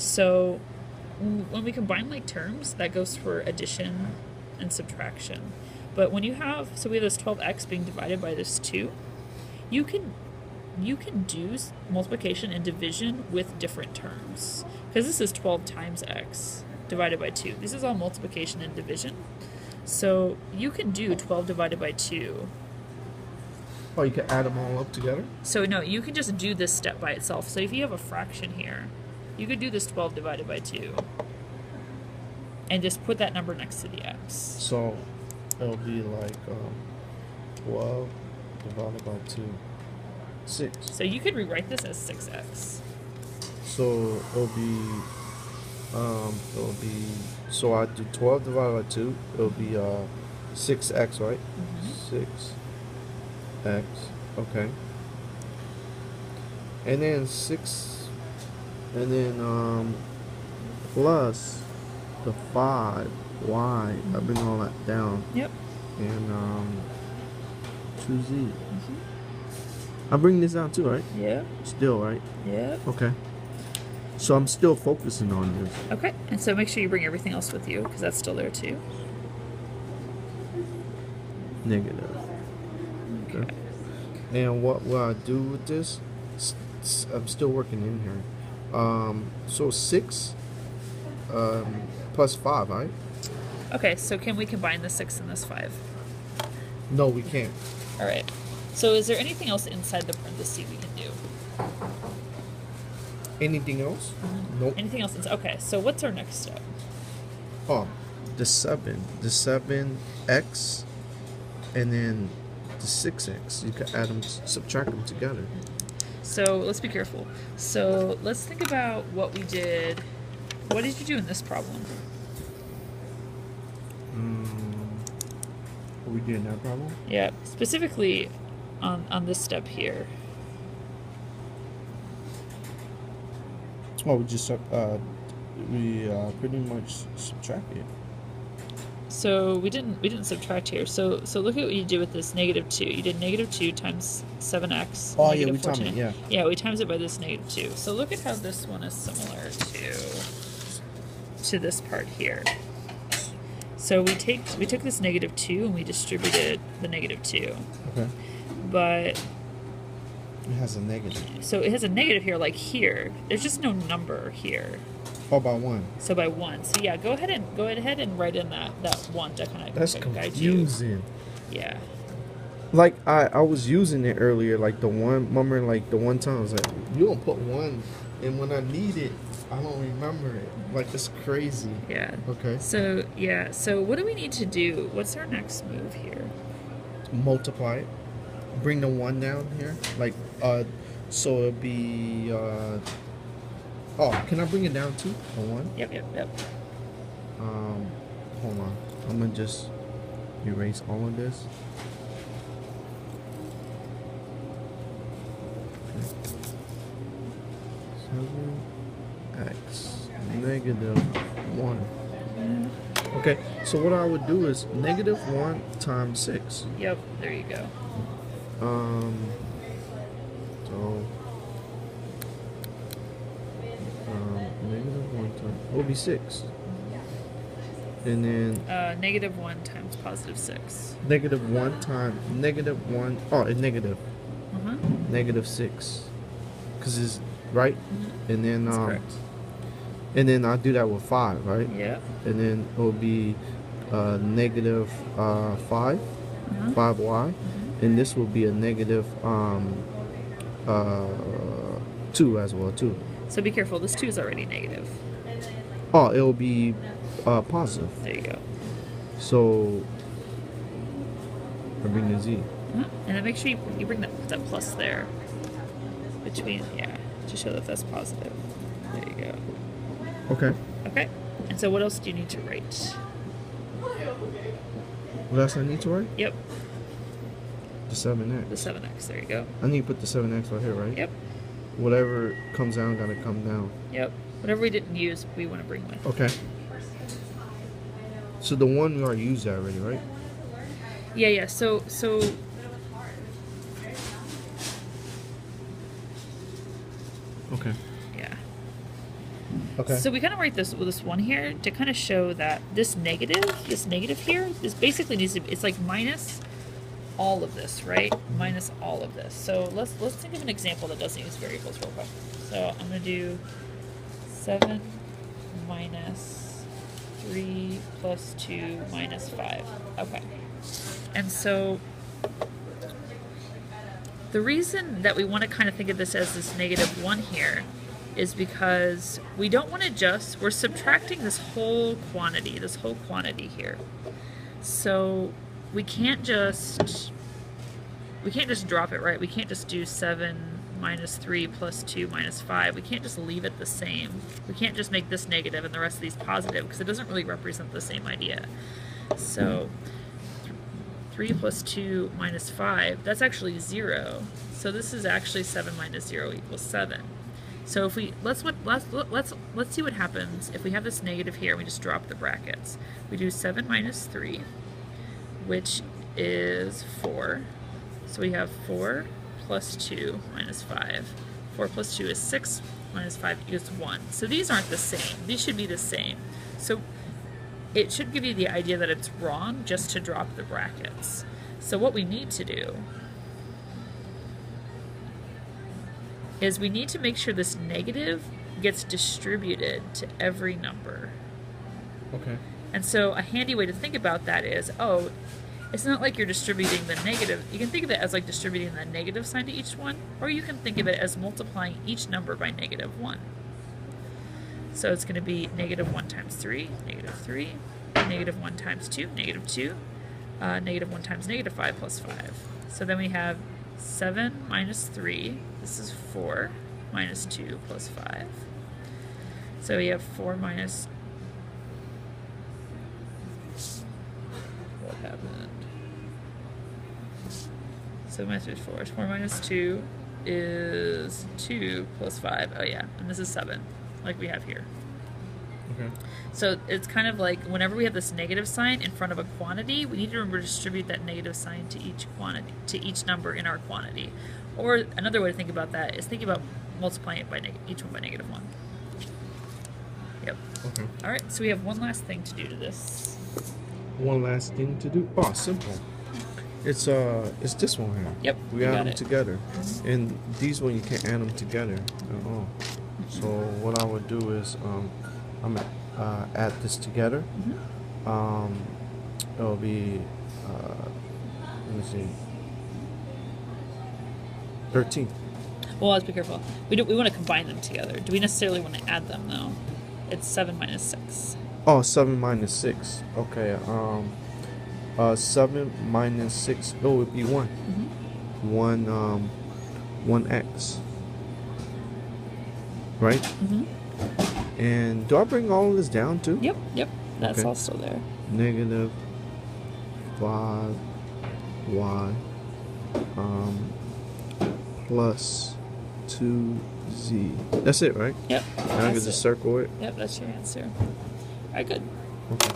So when we combine like terms, that goes for addition and subtraction. But when you have, so we have this 12x being divided by this 2, you can do multiplication and division with different terms. Because this is 12 times x divided by 2. This is all multiplication and division. So you can do 12 divided by 2. Oh, you can add them all up together? So no, you can just do this step by itself. So if you have a fraction here, you could do this 12 divided by 2. And just put that number next to the x. So it'll be like 12 divided by 2. 6. So you could rewrite this as 6x. So it'll be so I do 12 divided by 2, it'll be 6x, right? 6x, okay. And then 6, and then plus the 5y, I bring all that down. Yep. And 2z. I'm bringing this down too, right? Yeah. Still, right? Yeah. Okay. So I'm still focusing on this. Okay, and so make sure you bring everything else with you, because that's still there too. Negative. Okay. And what will I do with this? I'm still working in here. So 6 plus 5, right? Okay, so can we combine the 6 and this 5? No, we can't. All right. So is there anything else inside the parentheses we can do? Anything else? Nope. Anything else? Okay, so what's our next step? Oh, the 7x, and then the 6x. You can add them, subtract them together. So let's be careful. So let's think about what we did. What did you do in this problem? What we did in that problem? Yeah, specifically on this step here. Oh, we just pretty much subtracted. So we didn't subtract here. So look at what you did with this -2. You did -2 times 7x. Oh yeah, we timed it. Yeah. Yeah, we times it by this -2. So look at how this one is similar to this part here. So we took this -2 and we distributed the -2. Okay. But it has a negative. So it has a negative here, like here. There's just no number here. Oh, by 1. So by 1. So yeah, go ahead and write in that 1 to kind of That's guide you. confusing. Yeah. Like I was using it earlier, like the one, remember, like the one time I was like, you don't put 1, and when I need it, I don't remember it. Like, it's crazy. Yeah. Okay. So yeah. So what do we need to do? What's our next move here? Multiply it. Bring the 1 down here. Like so it'll be oh, can I bring it down too? The 1? Yep. Hold on. I'm gonna just erase all of this. Okay. 7x -1. Okay, so what I would do is -1 times 6. Yep. There you go. So -1 times, it will be 6. And then -1 times +6. -1 times -1, oh, it's negative. -6. Because it's right. And then That's correct. and then I'll do that with 5, right? Yeah. And then it will be -5, 5y. And this will be a negative 2 as well too. So be careful. This 2 is already negative. Oh, it'll be positive. There you go. So I bring the z. And then make sure you bring that plus there between, to show that that's positive. There you go. Okay. Okay. And so what else do you need to write? What else I need to write? Yep. The 7x. The 7x. There you go. I need to put the 7x right here, right? Yep. Whatever comes down, gotta come down. Yep. Whatever we didn't use, we want to bring with. Okay. So the 1 we already used that already, right? Yeah. So. Okay. Yeah. Okay. So we kind of write this one here to kind of show that this negative here, this basically needs to be, it's like minus all of this, right? Minus all of this. So let's think of an example that doesn't use variables real quick. So I'm going to do 7 minus 3 plus 2 minus 5. Okay. And so the reason that we want to kind of think of this as this -1 here is because we don't want to we're subtracting this whole quantity here. So we can't just drop it, right? We can't just do 7 minus 3 plus 2 minus 5. We can't just leave it the same. We can't just make this negative and the rest of these positive because it doesn't really represent the same idea. So 3 plus 2 minus 5, that's actually 0. So this is actually 7 minus 0 equals 7. So if we let's see what happens if we have this negative here and we just drop the brackets. We do 7 minus 3, which is 4. So we have 4 plus 2 minus 5. 4 plus 2 is 6 minus 5 is 1. So these aren't the same. These should be the same. So it should give you the idea that it's wrong just to drop the brackets. So what we need to do is we need to make sure this negative gets distributed to every number. Okay. And so a handy way to think about that is, oh, it's not like you're distributing the negative. You can think of it as like distributing the negative sign to each one, or you can think of it as multiplying each number by -1. So it's going to be -1 times 3, -3, -1 times 2, -2, -1 times -5 plus 5. So then we have 7 minus 3, this is 4, minus 2 plus 5. So we have 4 minus... What happened? 7 minus 3 is 4. 4 minus 2 is 2 plus 5. Oh yeah, and this is 7, like we have here. Okay. So it's kind of like whenever we have this negative sign in front of a quantity, we need to remember to distribute that negative sign to each quantity, to each number in our quantity. Or another way to think about that is think about multiplying it by each one by -1. Yep. Okay. All right. So we have one last thing to do to this. One last thing to do. Oh, simple. It's this one here. Yep. We you add got them it. together, and these one you can't add them together at all. So what I would do is I'm gonna add this together. It'll be let me see, 13. Well, let's be careful. We want to combine them together. Do we necessarily want to add them though? It's 7 minus 6. Oh, 7 minus 6. Okay. 7 minus 6. Oh, it would be 1. 1x. Right? And do I bring all of this down too? Yep. That's Okay. all still there. Negative 5y plus 2z. That's it, right? Yep. And I can that's just it. circle it. Yep, that's your answer. All right, good. Okay.